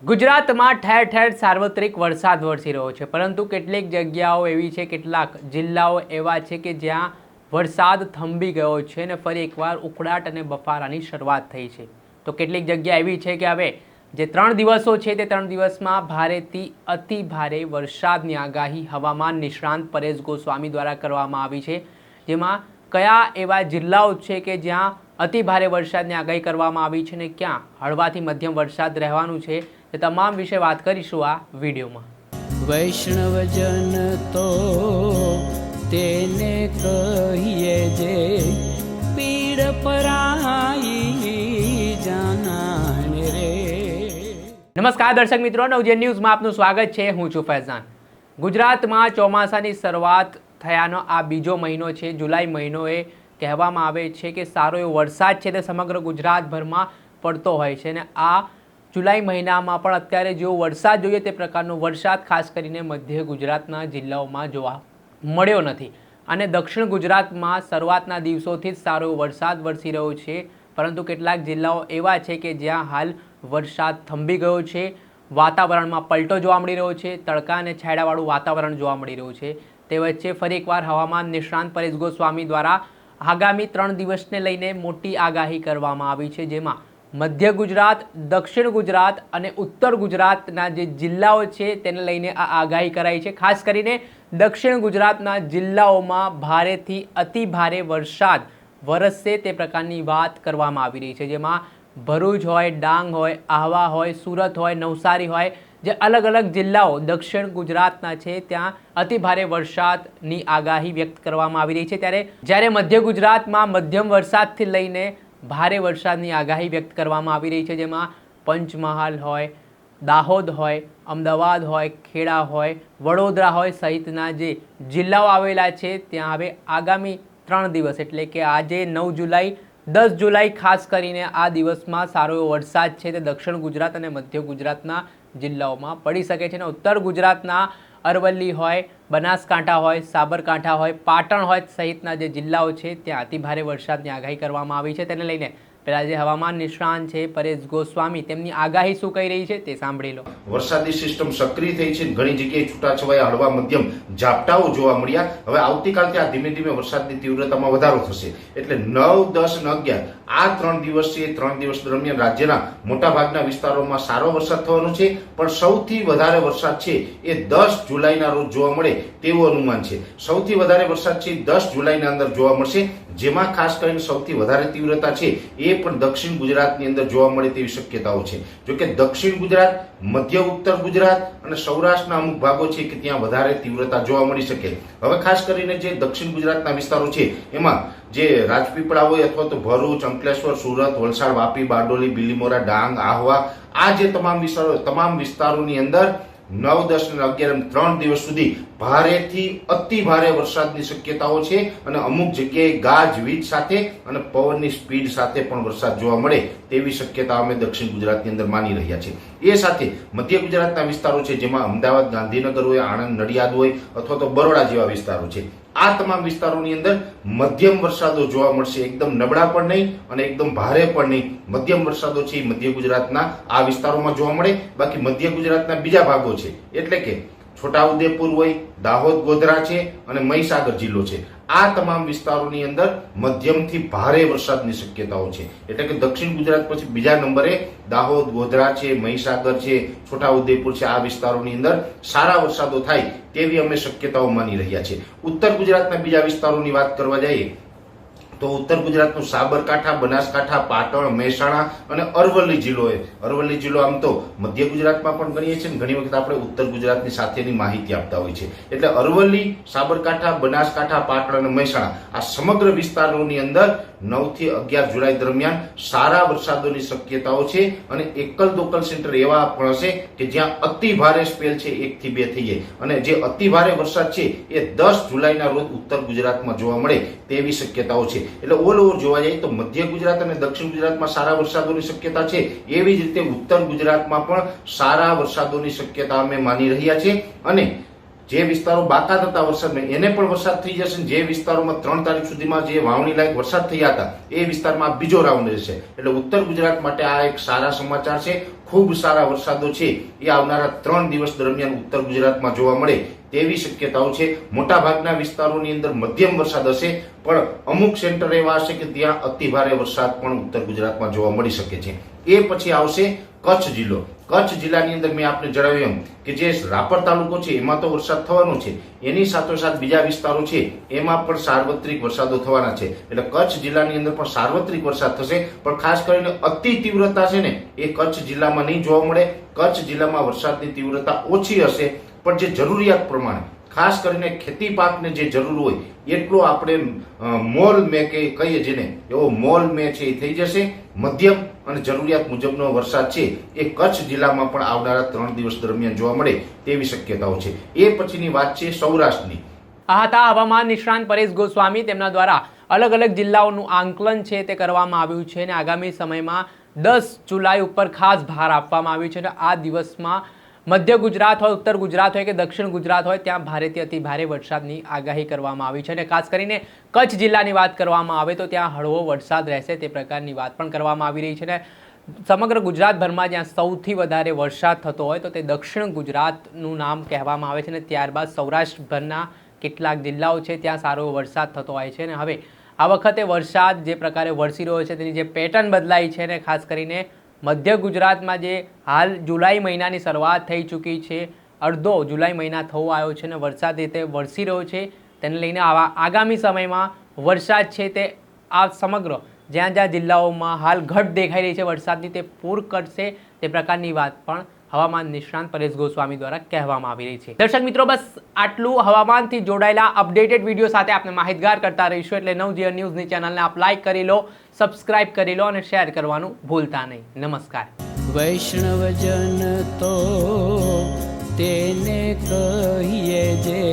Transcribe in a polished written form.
ગુજરાતમાં ઠેર ઠેર સાર્વત્રિક વરસાદ વરસી રહ્યો છે, પરંતુ કેટલીક જગ્યાઓ એવી છે, કેટલાક જિલ્લાઓ એવા છે કે જ્યાં વરસાદ થંભી ગયો છે અને ફરી એકવાર ઉકળાટ અને બફારાની શરૂઆત થઈ છે. તો કેટલીક જગ્યા એવી છે કે હવે જે 3 દિવસો છે તે 3 દિવસમાં ભારેથી અતિ ભારે વરસાદની આગાહી હવામાન નિષ્ણાંત પરેશ ગોસ્વામી દ્વારા કરવામાં આવી છે. જેમાં કયા એવા જિલ્લાઓ છે કે જ્યાં અતિ ભારે વરસાદની આગાહી કરવામાં આવી છે અને ક્યાં હળવાથી મધ્યમ વરસાદ રહેવાનું છે, તે તમામ વિશે વાત કરીશું આ વિડીયોમાં. વૈષ્ણવજન તો તેને કહીએ જે પીડ પરાઈ જાનાને રે. નમસ્કાર દર્શક મિત્રો, નવજીવન ન્યૂઝમાં આપનું સ્વાગત છે. હું છું ફૈઝાન. ગુજરાતમાં ચોમાસાની શરૂઆત થયાનો આ બીજો મહિનો છે. જુલાઈ મહિનો એ કહેવામાં આવે છે કે સારો એવો વરસાદ છે તે સમગ્ર ગુજરાતભરમાં પડતો હોય છે અને આ જુલાઈ મહિનામાં પણ અત્યારે જેવો વરસાદ જોઈએ તે પ્રકારનો વરસાદ ખાસ કરીને મધ્ય ગુજરાતના જિલ્લાઓમાં જોવા મળ્યો નથી. અને દક્ષિણ ગુજરાતમાં શરૂઆતના દિવસોથી જ સારો એવો વરસાદ વરસી રહ્યો છે, પરંતુ કેટલાક જિલ્લાઓ એવા છે કે જ્યાં હાલ વરસાદ થંભી ગયો છે. વાતાવરણમાં પલટો જોવા મળી રહ્યો છે, તડકા અને છાંયડાવાળું વાતાવરણ જોવા મળી રહ્યું છે. તે વચ્ચે ફરી એકવાર હવામાન નિષ્ણાંત પરેશ ગોસ્વામી દ્વારા આગામી 3 દિવસને લઈને મોટી આગાહી કરવામાં આવી છે, જેમાં મધ્ય ગુજરાત, દક્ષિણ ગુજરાત અને ઉત્તર ગુજરાતના જે જિલ્લાઓ છે તેને લઈને આ આગાહી કરાઈ છે. ખાસ કરીને દક્ષિણ ગુજરાતના જિલ્લાઓમાં ભારેથી અતિ ભારે વરસાદ વરસશે તે પ્રકારની વાત કરવામાં આવી રહી છે, જેમાં ભરૂચ હોય, ડાંગ હોય, આહવા હોય, સુરત હોય, નવસારી હોય, જે અલગ અલગ જિલ્લાઓ દક્ષિણ ગુજરાતના છે ત્યાં અતિ ભારે વરસાદની આગાહી વ્યક્ત કરવામાં આવી રહી છે. જ્યારે મધ્ય ગુજરાતમાં મધ્યમ વરસાદથી લઈને ભારે વરસાદની આગાહી વ્યક્ત કરવામાં આવી રહી છે, જેમાં પંચમહાલ હોય, દાહોદ હોય, અમદાવાદ હોય, ખેડા હોય, વડોદરા હોય સહિતના જે જિલ્લાઓ આવેલા છે ત્યાં હવે આગામી 3 દિવસ એટલે કે આજે 9 જુલાઈ, 10 જુલાઈ ખાસ કરીને આ દિવસમાં સારો એવો વરસાદ છે તે દક્ષિણ ગુજરાત અને મધ્ય ગુજરાતના જિલ્લાઓમાં પડી શકે છે. અને ઉત્તર ગુજરાતના અરવલ્લી હોય, બનાસકાંઠા હોય, સાબરકાંઠા હોય, પાટણ હોય સહિતના જે જિલ્લાઓ છે ત્યાં અતિ ભારે વરસાદની આગાહી કરવામાં આવી છે. તેને લઈને પહેલા જે હવામાન નિષ્ણાંત છે પરેશ ગોસ્વામી તેમની આગાહી શું કહી રહી છે તે સાંભળી લો. વરસાદી સિસ્ટમ સક્રિય થઈ છે, ઘણી જગ્યાએ છૂટાછવાયા હળવા મધ્યમ ઝાપટાઓ જોવા મળ્યા. હવે આવતીકાલથી આ ધીમે ધીમે વરસાદની તીવ્રતામાં વધારો થશે, એટલે 9, 10 અને 11 આ 3 દિવસ છે. 3 દિવસ દરમિયાન રાજ્યના મોટા ભાગના વિસ્તારોમાં સારો વરસાદ થવાનો છે, પણ સૌથી વધારે વરસાદ છે એ 10 જુલાઈના રોજ જોવા મળે તેવું અનુમાન છે. સૌથી વધારે વરસાદ છે 10 જુલાઈના અંદર જોવા મળશે, જેમાં ખાસ કરીને સૌથી વધારે તીવ્રતા છે એ પણ દક્ષિણ ગુજરાતની અંદર જોવા મળે તેવી શક્યતાઓ છે. જોકે દક્ષિણ ગુજરાત, મધ્ય ઉત્તર ગુજરાત અને સૌરાષ્ટ્રના અમુક ભાગો છે કે ત્યાં વધારે તીવ્રતા જોવા મળી શકે. હવે ખાસ કરીને જે દક્ષિણ ગુજરાતના વિસ્તારો છે એમાં જે રાજપીપળા હોય અથવા તો ભરૂચ, અંકલેશ્વર, સુરત, વલસાડ, વાપી, બારડોલી, બિલીમોરા, ડાંગ, આહવા, આ જે તમામ વિસ્તારોની અંદર 9, 10 અને 11 3 દિવસ સુધી ભારેથી અતિ ભારે વરસાદની શક્યતાઓ છે. અને અમુક જગ્યાએ ગાજવીજ સાથે અને પવનની સ્પીડ સાથે પણ વરસાદ જોવા મળે તેવી શક્યતા અમે દક્ષિણ ગુજરાતની અંદર માની રહ્યા છીએ. એ સાથે મધ્ય ગુજરાતના વિસ્તારો છે, જેમાં અમદાવાદ, ગાંધીનગર હોય, આણંદ, નડિયાદ હોય અથવા તો બરોડા જેવા વિસ્તારો છે, આ તમામ વિસ્તારોની અંદર મધ્યમ વરસાદો જોવા મળશે. એકદમ નબળા પણ નહીં અને એકદમ ભારે પણ નહીં, મધ્યમ વરસાદો છે મધ્ય ગુજરાતના આ વિસ્તારોમાં જોવા મળે. બાકી મધ્ય ગુજરાતના બીજા ભાગો છે એટલે કે છોટાઉદેપુર હોય, દાહોદ, ગોધરા છે અને મહીસાગર જિલ્લો છે, આ તમામ વિસ્તારોની અંદર મધ્યમથી ભારે વરસાદની શક્યતાઓ છે. એટલે કે દક્ષિણ ગુજરાત પછી બીજા નંબરે દાહોદ, ગોધરા છે, મહીસાગર છે, છોટાઉદેપુર છે, આ વિસ્તારોની અંદર સારા વરસાદો થાય તેવી અમે શક્યતાઓ માની રહ્યા છે. ઉત્તર ગુજરાતના બીજા વિસ્તારોની વાત કરવા જઈએ તો ઉત્તર ગુજરાતનું સાબરકાંઠા, બનાસકાંઠા, પાટણ, મહેસાણા અને અરવલ્લી જિલ્લો. અરવલ્લી જિલ્લો આમ તો મધ્ય ગુજરાતમાં પણ ગણીએ છીએ ને ઘણી વખત આપણે ઉત્તર ગુજરાતની સાથેની માહિતી આપતા હોય છે. એટલે અરવલ્લી, સાબરકાંઠા, બનાસકાંઠા, પાટણ અને મહેસાણા આ સમગ્ર વિસ્તારોની અંદર 9 થી 11 જુલાઈ દરમિયાન સારા વરસાદોની શક્યતાઓ છે. અને એકલ દોકલ સેન્ટર એવા પણ હશે કે જ્યાં અતિ ભારે સ્પેલ છે 1 થી 2 થઈ જાય. અને જે અતિ ભારે વરસાદ છે એ 10 જુલાઈના રોજ ઉત્તર ગુજરાતમાં જોવા મળે તેવી શક્યતાઓ છે. એટલે ઓલ ઓવર જોવા જાય તો મધ્ય ગુજરાત અને દક્ષિણ ગુજરાતમાં સારા વરસાદોની શક્યતા છે, એવી જ રીતે ઉત્તર ગુજરાતમાં પણ સારા વરસાદોની શક્યતા અમે માની રહ્યા છીએ. અને જે વિસ્તારો બાકાત હતા વરસાદમાં એને પણ વરસાદ થઈ જશે. જે વિસ્તારોમાં 3 તારીખ સુધીમાં જે વાવણી લાયક વરસાદ થયા હતા એ વિસ્તારમાં બીજો રાઉન્ડ રહેશે. એટલે ઉત્તર ગુજરાત માટે આ એક સારા સમાચાર છે. ખૂબ સારા વરસાદો છે એ આવનારા 3 દિવસ દરમિયાન ઉત્તર ગુજરાતમાં જોવા મળે તેવી શક્યતાઓ છે. મોટા ભાગના વિસ્તારોની અંદર મધ્યમ વરસાદ હશે, પણ અમુક સેન્ટર એવા હશે કે ત્યાં અતિ ભારે વરસાદ પણ ઉત્તર ગુજરાતમાં જોવા મળી શકે છે. એ પછી આવશે કચ્છ જિલ્લો. કચ્છ જિલ્લાની અંદર મેં આપને જણાવ્યું એમ કે જે રાપર તાલુકો છે એમાં તો વરસાદ થવાનો છે, એની સાથોસાથ બીજા વિસ્તારો છે એમાં પણ સાર્વત્રિક વરસાદો થવાના છે. એટલે કચ્છ જિલ્લાની અંદર પણ સાર્વત્રિક વરસાદ થશે, પણ ખાસ કરીને અતિ તીવ્રતા છે ને એ કચ્છ જિલ્લામાં નહીં જોવા મળે. કચ્છ જિલ્લામાં વરસાદની તીવ્રતા ઓછી હશે, પણ જે જરૂરિયાત પ્રમાણે ખાસ કરીને ખેતી પાકને જે જરૂર હોય એટલો આપણે મોલ મે કે કહીએ જેને એવો મોલ મે છે એ થઈ જશે. મધ્યમ અને જરૂરિયાત મુજબનો વરસાદ છે એ કચ્છ જિલ્લામાં પણ આવનારા 3 દિવસ દરમિયાન જોવા મળે તેવી શક્યતાઓ છે. એ પછીની વાત છે સૌરાષ્ટ્રની. આ હતા હવામાન નિષ્ણાંત પરેશ ગોસ્વામી. તેમના દ્વારા અલગ અલગ જિલ્લાઓનું આંકલન છે તે કરવામાં આવ્યું છે અને આગામી સમયમાં 10 જુલાઈ ઉપર ખાસ ભાર આપવામાં આવ્યું છે અને આ દિવસમાં મધ્ય ગુજરાત હોય, ઉત્તર ગુજરાત હોય કે દક્ષિણ ગુજરાત હોય ત્યાં ભારેથી અતિ ભારે વરસાદની આગાહી કરવામાં આવી છે અને ખાસ કરીને કચ્છ જિલ્લાની વાત કરવામાં આવે તો ત્યાં હળવો વરસાદ રહેશે તે પ્રકારની વાત પણ કરવામાં આવી રહી છે અને સમગ્ર ગુજરાતભરમાં જ્યાં સૌથી વધારે વરસાદ થતો હોય તો તે દક્ષિણ ગુજરાતનું નામ કહેવામાં આવે છે અને ત્યારબાદ સૌરાષ્ટ્રભરના કેટલાક જિલ્લાઓ છે ત્યાં સારો વરસાદ થતો હોય છે. અને હવે આ વખતે વરસાદ જે પ્રકારે વરસી રહ્યો છે તેની જે પેટર્ન બદલાઈ છે અને ખાસ કરીને મધ્ય ગુજરાતમાં જે હાલ જુલાઈ મહિનાની શરૂઆત થઈ ચૂકી છે, અડધો જુલાઈ મહિના થવો આવ્યો છે અને વરસાદ રીતે વરસી રહ્યો છે, તેને લઈને આગામી સમયમાં વરસાદ છે તે આ સમગ્ર જ્યાં જ્યાં જિલ્લાઓમાં હાલ ઘટ દેખાઈ રહી છે વરસાદની તે પૂર કરશે તે પ્રકારની વાત પણ હવામાન નિષ્ણાંત પરેશ ગોસ્વામી દ્વારા કહેવામાં આવી રહી છે. દર્શક મિત્રો, બસ આટલું હવામાનથી જોડાયેલા અપડેટેડ વિડીયો સાથે આપણે માહિતગાર કરતા રહીશું. એટલે નવજીવન ન્યૂઝની ચેનલને આપ લાઈક કરી લો, સબસ્ક્રાઇબ કરી લો અને શેર કરવાનું ભૂલતા નહીં. નમસ્કાર. વૈષ્ણવજન તો તેને કહીએ જે